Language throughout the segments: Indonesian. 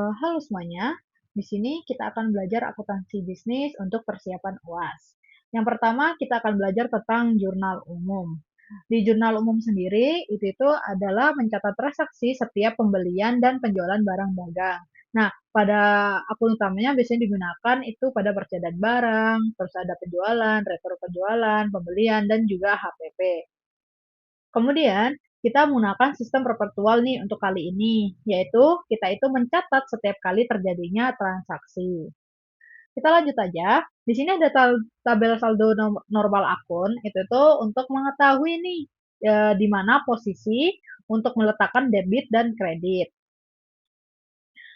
Halo semuanya, di sini kita akan belajar akuntansi bisnis untuk persiapan UAS. Yang pertama, kita akan belajar tentang jurnal umum. Di jurnal umum sendiri, itu adalah mencatat transaksi setiap pembelian dan penjualan barang dagang. Nah, pada akun utamanya biasanya digunakan itu pada percetakan barang, terus ada penjualan, retro penjualan, pembelian, dan juga HPP. Kemudian, kita menggunakan sistem perpetual nih untuk kali ini, yaitu kita itu mencatat setiap kali terjadinya transaksi. Kita lanjut aja. Di sini ada tabel saldo normal akun, itu tuh untuk mengetahui nih di mana posisi untuk meletakkan debit dan kredit.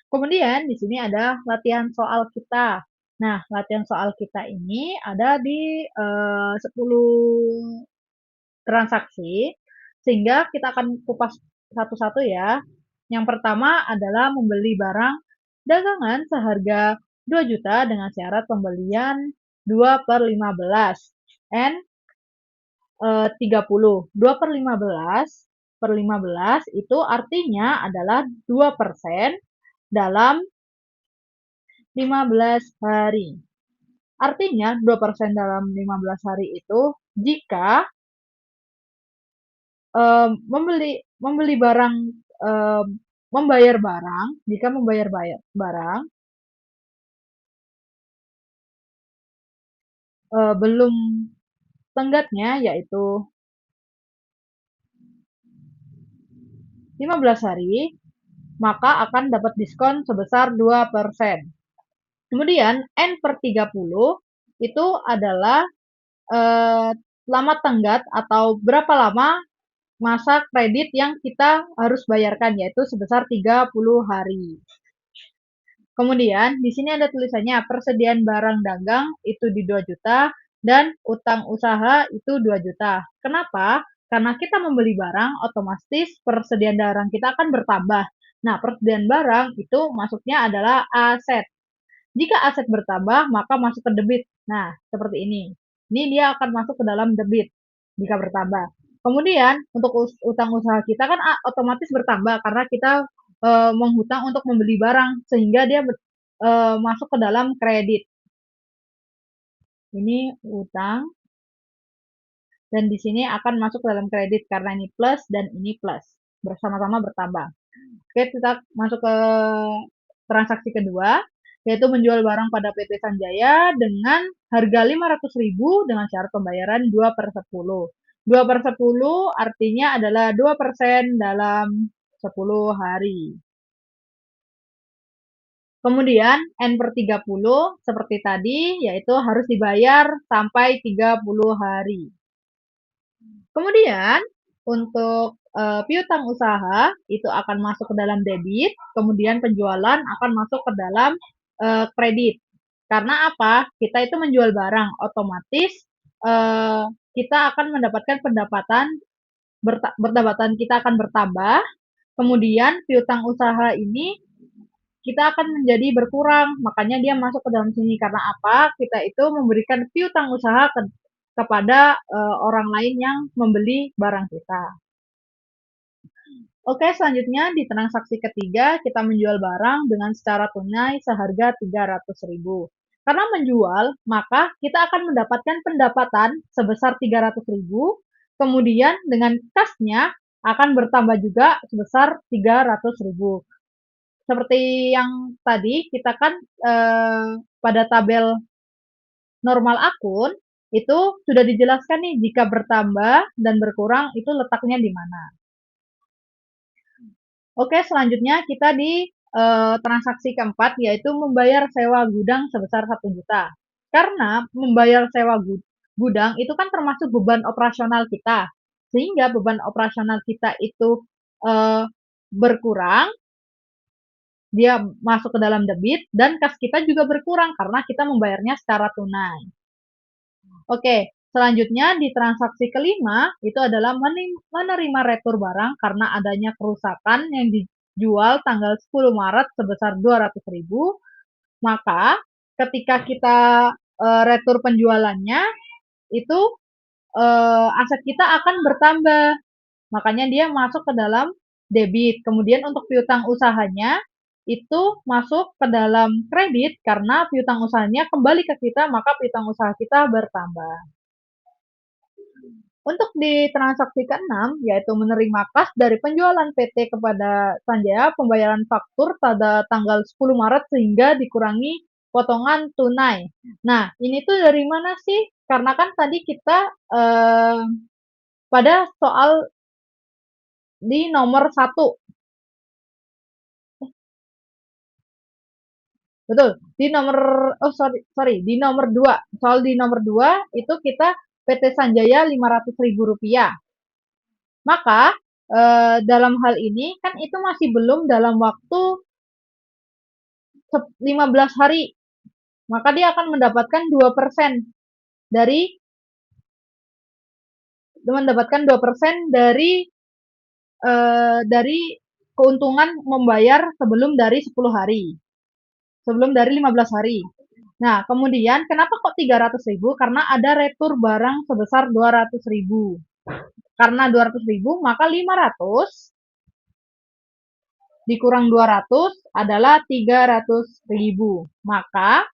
Kemudian di sini ada latihan soal kita. Nah, latihan soal kita ini ada di 10 transaksi, sehingga kita akan kupas satu-satu ya. Yang pertama adalah membeli barang dagangan seharga 2 juta dengan syarat pembelian 2/15 N 30. 2/15 itu artinya adalah 2% dalam 15 hari. Artinya 2% dalam 15 hari itu jika membeli membeli barang, membayar barang, jika membayar barang, belum tenggatnya yaitu 15 hari, maka akan dapat diskon sebesar 2%. Kemudian N/30 itu adalah lama tenggat atau berapa lama masa kredit yang kita harus bayarkan, yaitu sebesar 30 hari. Kemudian di sini ada tulisannya persediaan barang dagang itu di 2 juta dan utang usaha itu 2 juta. Kenapa? Karena kita membeli barang, otomatis persediaan barang kita akan bertambah. Nah, persediaan barang itu masuknya adalah aset. Jika aset bertambah, maka masuk ke debit. Nah, seperti ini. Ini dia akan masuk ke dalam debit jika bertambah. Kemudian, untuk utang usaha kita kan otomatis bertambah karena kita menghutang untuk membeli barang, sehingga dia masuk ke dalam kredit. Ini utang, dan di sini akan masuk ke dalam kredit karena ini plus dan ini plus. Bersama-sama bertambah. Oke, kita masuk ke transaksi kedua, yaitu menjual barang pada PT Sanjaya dengan harga 500.000 dengan syarat pembayaran 2/10. 2/10 artinya adalah 2% dalam 10 hari. Kemudian N/30 seperti tadi, yaitu harus dibayar sampai 30 hari. Kemudian untuk piutang usaha itu akan masuk ke dalam debit, kemudian penjualan akan masuk ke dalam kredit. Karena apa? Kita itu menjual barang, otomatis kita akan mendapatkan pendapatan kita akan bertambah. Kemudian piutang usaha ini kita akan menjadi berkurang, makanya dia masuk ke dalam sini. Karena apa? Kita itu memberikan piutang usaha kepada orang lain yang membeli barang kita. Oke, selanjutnya di transaksi ketiga kita menjual barang dengan secara tunai seharga 300.000. Karena menjual, maka kita akan mendapatkan pendapatan sebesar 300.000, kemudian dengan kasnya akan bertambah juga sebesar 300.000. Seperti yang tadi, kita kan pada tabel normal akun itu sudah dijelaskan nih jika bertambah dan berkurang itu letaknya di mana. Oke, selanjutnya kita di transaksi keempat, yaitu membayar sewa gudang sebesar 1 juta. Karena membayar sewa gudang itu kan termasuk beban operasional kita, sehingga beban operasional kita itu berkurang, dia masuk ke dalam debit, dan kas kita juga berkurang karena kita membayarnya secara tunai. Oke, selanjutnya di transaksi kelima itu adalah menerima retur barang karena adanya kerusakan yang dijual tanggal 10 Maret sebesar 200.000. Maka ketika kita retur penjualannya itu aset kita akan bertambah. Makanya dia masuk ke dalam debit. Kemudian untuk piutang usahanya itu masuk ke dalam kredit karena piutang usahanya kembali ke kita, maka piutang usaha kita bertambah. Untuk di transaksi ke-6, yaitu menerima kas dari penjualan PT kepada Sanjaya, pembayaran faktur pada tanggal 10 Maret sehingga dikurangi potongan tunai. Nah, ini tuh dari mana sih? Karena kan tadi kita pada soal di nomor 1, betul, di nomor, oh sorry, di nomor 2, soal di nomor 2 itu kita PT Sanjaya Rp500.000. Maka dalam hal ini kan itu masih belum dalam waktu 15 hari, maka dia akan mendapatkan 2% dari dari keuntungan membayar sebelum dari 10 hari. Sebelum dari 15 hari. Nah, kemudian kenapa kok 300.000? Karena ada retur barang sebesar 200.000. Karena 200.000, maka 500 dikurang 200 adalah 300.000. Maka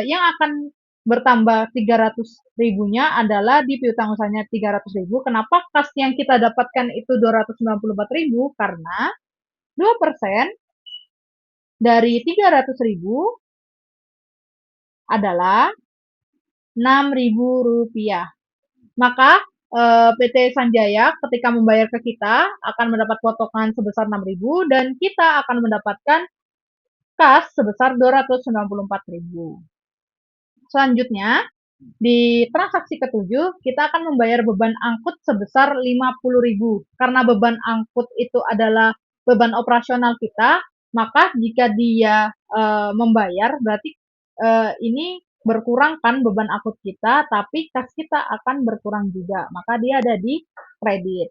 yang akan bertambah 300 ribunya adalah di piutang usahanya 300 ribu. Kenapa kas yang kita dapatkan itu 294 ribu? Karena 2% dari 300 ribu adalah 6.000 rupiah. Maka PT Sanjaya ketika membayar ke kita akan mendapat potongan sebesar 6.000 dan kita akan mendapatkan kas sebesar 294.000. Selanjutnya, di transaksi ke-7, kita akan membayar beban angkut sebesar 50.000. Karena beban angkut itu adalah beban operasional kita, maka jika dia membayar, berarti ini berkurang kan beban angkut kita, tapi kas kita akan berkurang juga. Maka dia ada di kredit.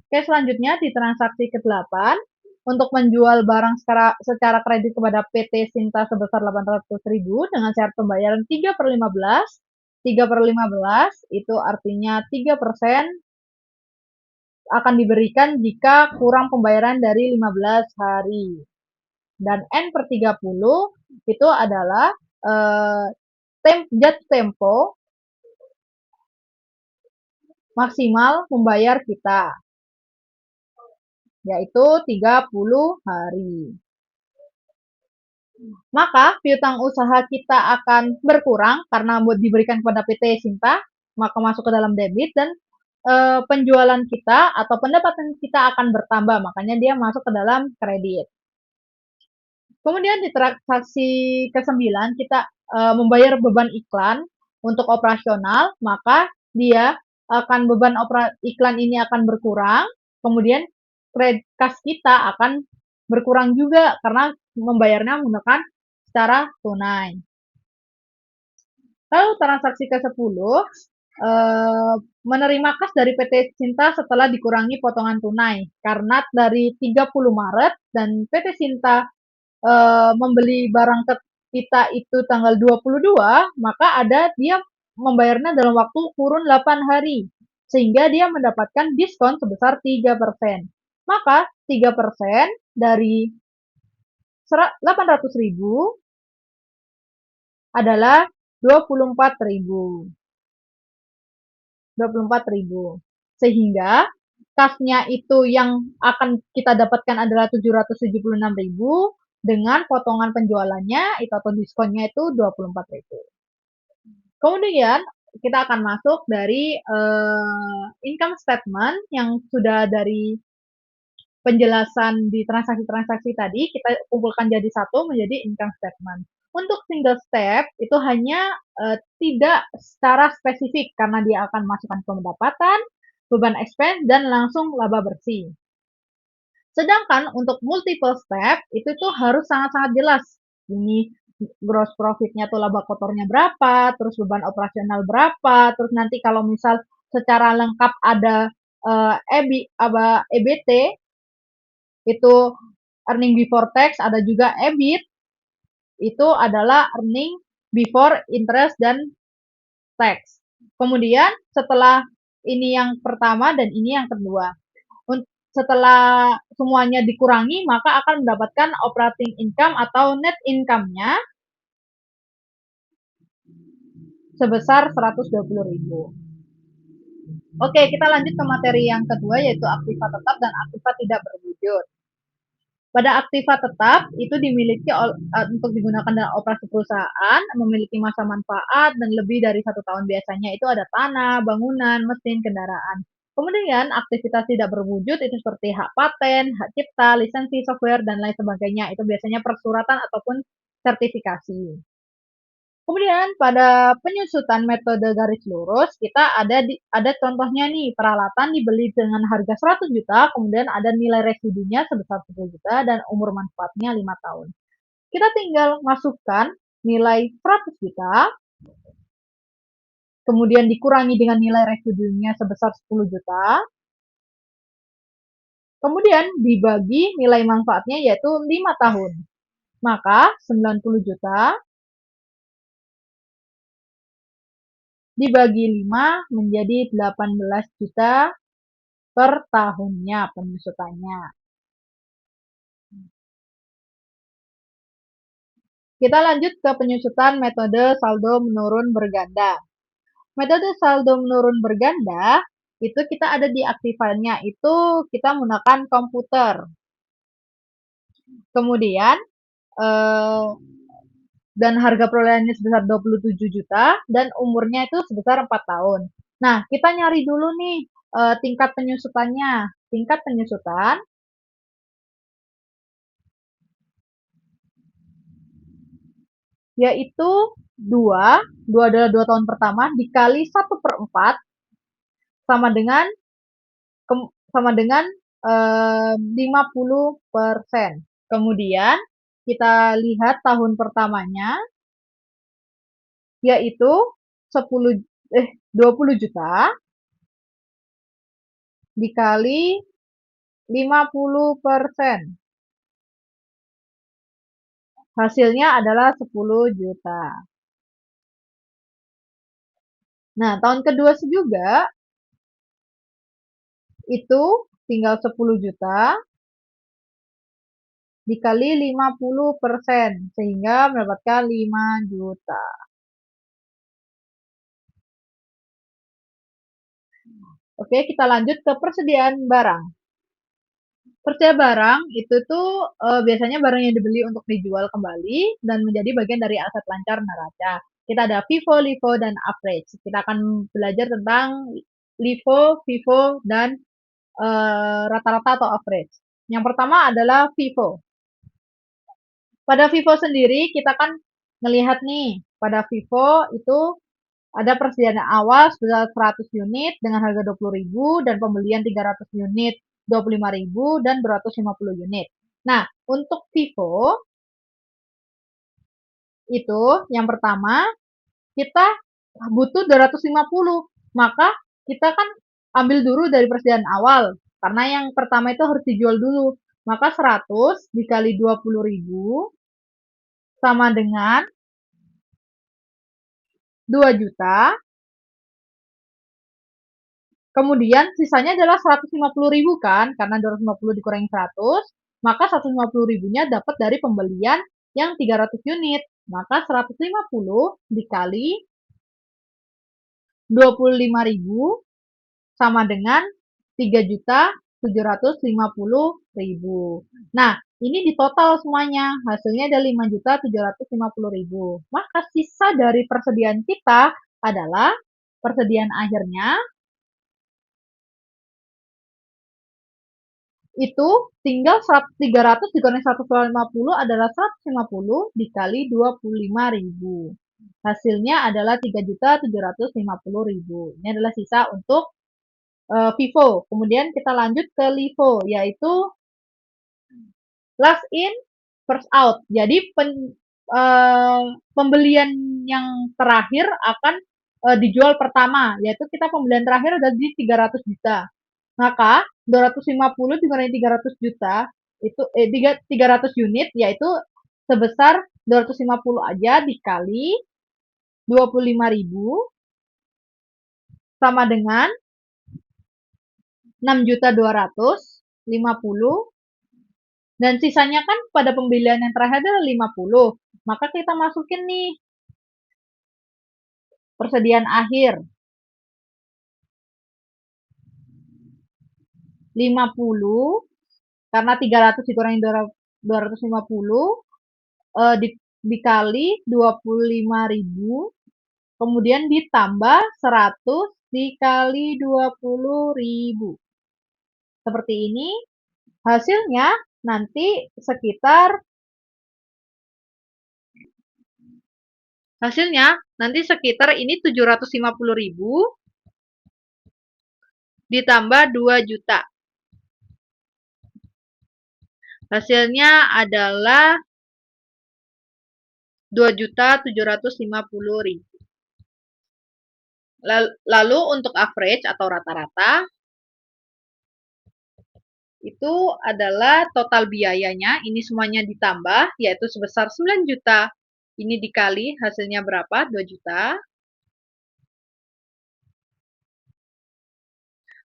Oke, selanjutnya di transaksi ke-8, untuk menjual barang secara kredit kepada PT Sinta sebesar 800.000 dengan syarat pembayaran 3/15. 3/15 itu artinya 3% akan diberikan jika kurang pembayaran dari 15 hari. Dan N/30 itu adalah jatuh tempo maksimal membayar kita, yaitu 30 hari. Maka piutang usaha kita akan berkurang karena diberikan kepada PT Sinta, maka masuk ke dalam debit dan penjualan kita atau pendapatan kita akan bertambah, makanya dia masuk ke dalam kredit. Kemudian di transaksi ke-9 kita membayar beban iklan untuk operasional, maka dia akan beban iklan ini akan berkurang, kemudian kas kita akan berkurang juga karena membayarnya menggunakan secara tunai. Lalu transaksi ke-10, menerima kas dari PT Sinta setelah dikurangi potongan tunai. Karena dari 30 Maret dan PT Sinta membeli barang ke kita itu tanggal 22, maka ada dia membayarnya dalam waktu kurun 8 hari. Sehingga dia mendapatkan diskon sebesar 3%. Maka 3% dari 800.000 adalah 24.000. 24.000. Sehingga kasnya itu yang akan kita dapatkan adalah 776.000 dengan potongan penjualannya itu atau diskonnya itu 24.000. Kemudian kita akan masuk dari income statement yang sudah dari penjelasan di transaksi-transaksi tadi kita kumpulkan jadi satu menjadi income statement. Untuk single step itu hanya tidak secara spesifik karena dia akan masukkan pendapatan, beban expense, dan langsung laba bersih. Sedangkan untuk multiple step itu tuh harus sangat-sangat jelas. Ini gross profitnya tuh laba kotornya berapa, terus beban operasional berapa, terus nanti kalau misal secara lengkap ada EBT itu earning before tax, ada juga EBIT itu adalah earning before interest dan tax. Kemudian setelah ini yang pertama dan ini yang kedua. setelah semuanya dikurangi, maka akan mendapatkan operating income atau net income-nya sebesar 120.000. Oke, kita lanjut ke materi yang kedua, yaitu aktiva tetap dan aktiva tidak berwujud. Pada aktiva tetap itu dimiliki untuk digunakan dalam operasi perusahaan, memiliki masa manfaat dan lebih dari 1 tahun. Biasanya itu ada tanah, bangunan, mesin, kendaraan. Kemudian aktivitas tidak berwujud itu seperti hak paten, hak cipta, lisensi software, dan lain sebagainya. Itu biasanya persuratan ataupun sertifikasi. Kemudian pada penyusutan metode garis lurus, kita ada contohnya nih, peralatan dibeli dengan harga 100 juta, kemudian ada nilai residunya sebesar 10 juta, dan umur manfaatnya 5 tahun. Kita tinggal masukkan nilai 100 juta, kemudian dikurangi dengan nilai residunya sebesar 10 juta, kemudian dibagi nilai manfaatnya yaitu 5 tahun. Maka 90 juta dibagi 5 menjadi 18 juta per tahunnya penyusutannya. Kita lanjut ke penyusutan metode saldo menurun berganda. Metode saldo menurun berganda itu kita ada di aktifannya itu kita menggunakan komputer. Kemudian dan harga perolehannya sebesar 27 juta dan umurnya itu sebesar 4 tahun. Nah, kita nyari dulu nih tingkat penyusutannya. Tingkat penyusutan yaitu 2 adalah 2 tahun pertama dikali 1/4 sama dengan 50%. Kemudian kita lihat tahun pertamanya yaitu 20 juta dikali 50%. Hasilnya adalah 10 juta. Nah, tahun kedua juga itu tinggal 10 juta dikali 50% sehingga mendapatkan 5 juta. Oke, kita lanjut ke persediaan barang. Persediaan barang itu tuh biasanya barang yang dibeli untuk dijual kembali dan menjadi bagian dari aset lancar neraca. Kita ada FIFO, LIFO, dan average. Kita akan belajar tentang LIFO, FIFO, dan rata-rata atau average. Yang pertama adalah FIFO. Pada FIFO sendiri kita kan melihat nih, pada FIFO itu ada persediaan awal sebesar 100 unit dengan harga 20.000 dan pembelian 300 unit 25.000 dan 250 unit. Nah, untuk FIFO itu yang pertama kita butuh 250. Maka kita kan ambil dulu dari persediaan awal karena yang pertama itu harus dijual dulu. Maka 100 dikali 20.000 sama dengan 2 juta. Kemudian sisanya adalah 150.000 kan, karena 250 dikurangi 100, maka 150 ribunya dapat dari pembelian yang 300 unit. Maka 150 dikali 25.000 sama dengan 3.750.000. Nah, ini di total semuanya, hasilnya ada 5.750.000. Maka sisa dari persediaan kita adalah persediaan akhirnya itu tinggal 300 dikurangi 150 adalah 150 dikali 25.000. Hasilnya adalah 3.750.000. Ini adalah sisa untuk FIFO. Kemudian kita lanjut ke LIFO, yaitu last in, first out. Jadi pembelian yang terakhir akan dijual pertama, yaitu kita pembelian terakhir ada di 300 juta. Maka 250 dikurangi 300 juta itu 300 unit yaitu sebesar 250 aja dikali 25.000 sama dengan 6.200.000 50, dan sisanya kan pada pembelian yang terakhir adalah 50. Maka kita masukin nih persediaan akhir. 50 karena 300 dikurangi 250 dikali 25.000, kemudian ditambah 100 dikali 20.000. Seperti ini. Hasilnya nanti sekitar 750.000 ditambah 2 juta. Hasilnya adalah 2.750.000. Lalu untuk average atau rata-rata itu adalah total biayanya, ini semuanya ditambah, yaitu sebesar 9 juta. Ini dikali hasilnya berapa? 2 juta.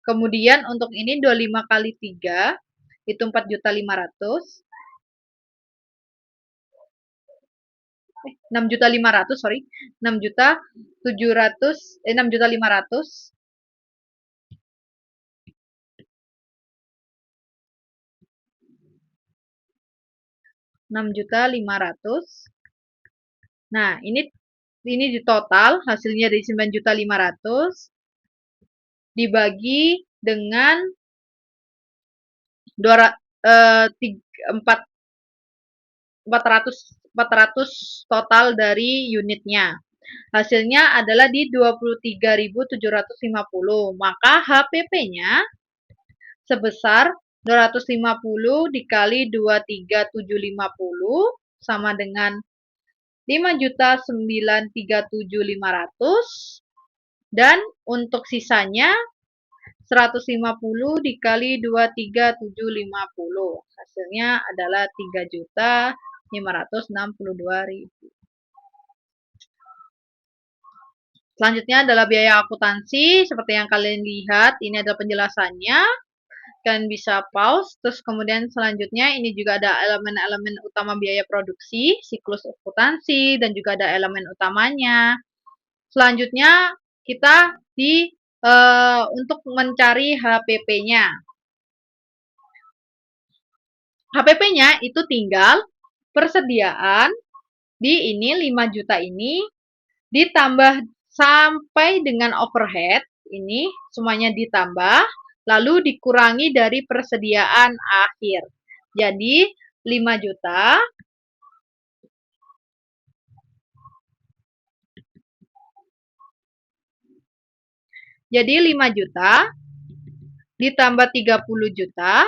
Kemudian untuk ini 25 kali 3 itu 4.500.000. 6.500.000, sorry. 6.500.000. 6.500.000. Nah, ini di total hasilnya dari 9.500.000 dibagi dengan 400 total dari unitnya. Hasilnya adalah di 23.750. Maka HPP-nya sebesar 250 dikali 23.750 sama dengan 5.937.500, dan untuk sisanya 150 dikali 23.750. Hasilnya adalah 3.562.000. Selanjutnya adalah biaya akuntansi. Seperti yang kalian lihat, ini adalah penjelasannya. Kalian bisa pause. Terus kemudian selanjutnya ini juga ada elemen-elemen utama biaya produksi, siklus akuntansi, dan juga ada elemen utamanya. Selanjutnya kita untuk mencari HPP-nya. HPP-nya itu tinggal persediaan di ini 5 juta ini ditambah sampai dengan overhead, ini semuanya ditambah lalu dikurangi dari persediaan akhir. Jadi 5 juta ditambah 30 juta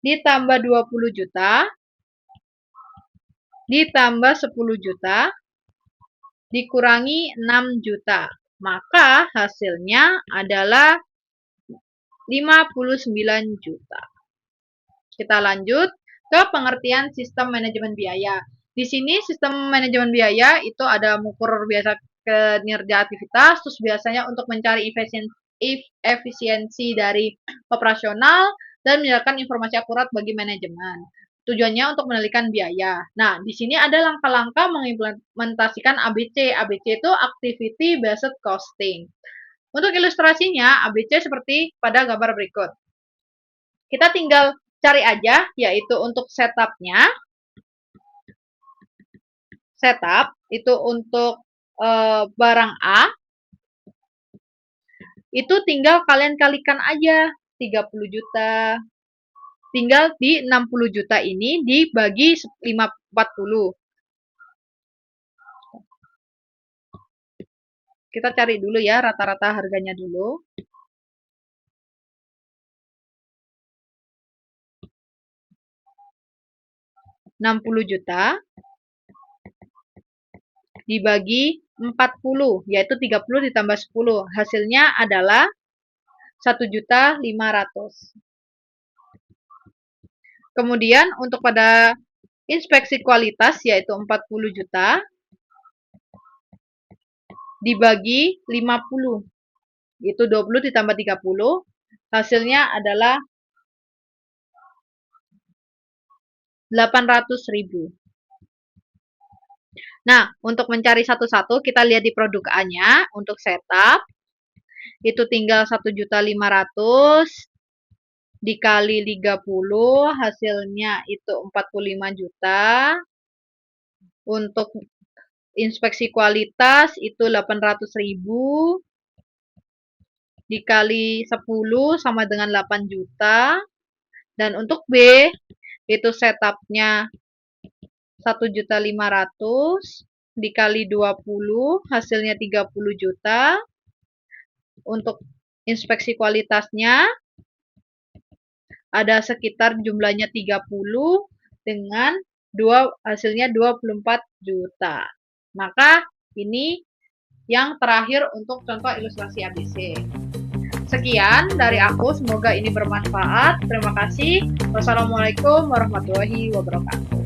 ditambah 20 juta ditambah 10 juta dikurangi 6 juta. Maka hasilnya adalah 59 juta. Kita lanjut ke pengertian sistem manajemen biaya. Di sini sistem manajemen biaya itu ada mengukur biasa kinerja aktivitas, terus biasanya untuk mencari efisiensi dari operasional dan menyediakan informasi akurat bagi manajemen. Tujuannya untuk mengendalikan biaya. Nah, di sini ada langkah-langkah mengimplementasikan ABC. ABC itu Activity Based Costing. Untuk ilustrasinya, ABC seperti pada gambar berikut. Kita tinggal cari aja, yaitu untuk setupnya. Setup itu untuk barang A, itu tinggal kalian kalikan aja 30 juta. Tinggal di 60 juta ini dibagi 40. Kita cari dulu ya rata-rata harganya dulu. $60 juta dibagi 40, yaitu 30 ditambah 10. Hasilnya adalah 1.500.000. Kemudian untuk pada inspeksi kualitas yaitu 40 juta dibagi 50. Itu 20 ditambah 30. Hasilnya adalah 800.000. Nah, untuk mencari satu-satu, kita lihat di produk A-nya. Untuk setup, itu tinggal 1.500.000 dikali 30, hasilnya itu 45 juta. Untuk inspeksi kualitas, itu 800.000 dikali 10 sama dengan 8 juta. Dan untuk B, itu setupnya 1.500.000 dikali 20, hasilnya 30 juta. Untuk inspeksi kualitasnya ada sekitar jumlahnya 30 dengan hasilnya 24 juta. Maka ini yang terakhir untuk contoh ilustrasi ABC. Sekian dari aku, semoga ini bermanfaat. Terima kasih. Wassalamualaikum warahmatullahi wabarakatuh.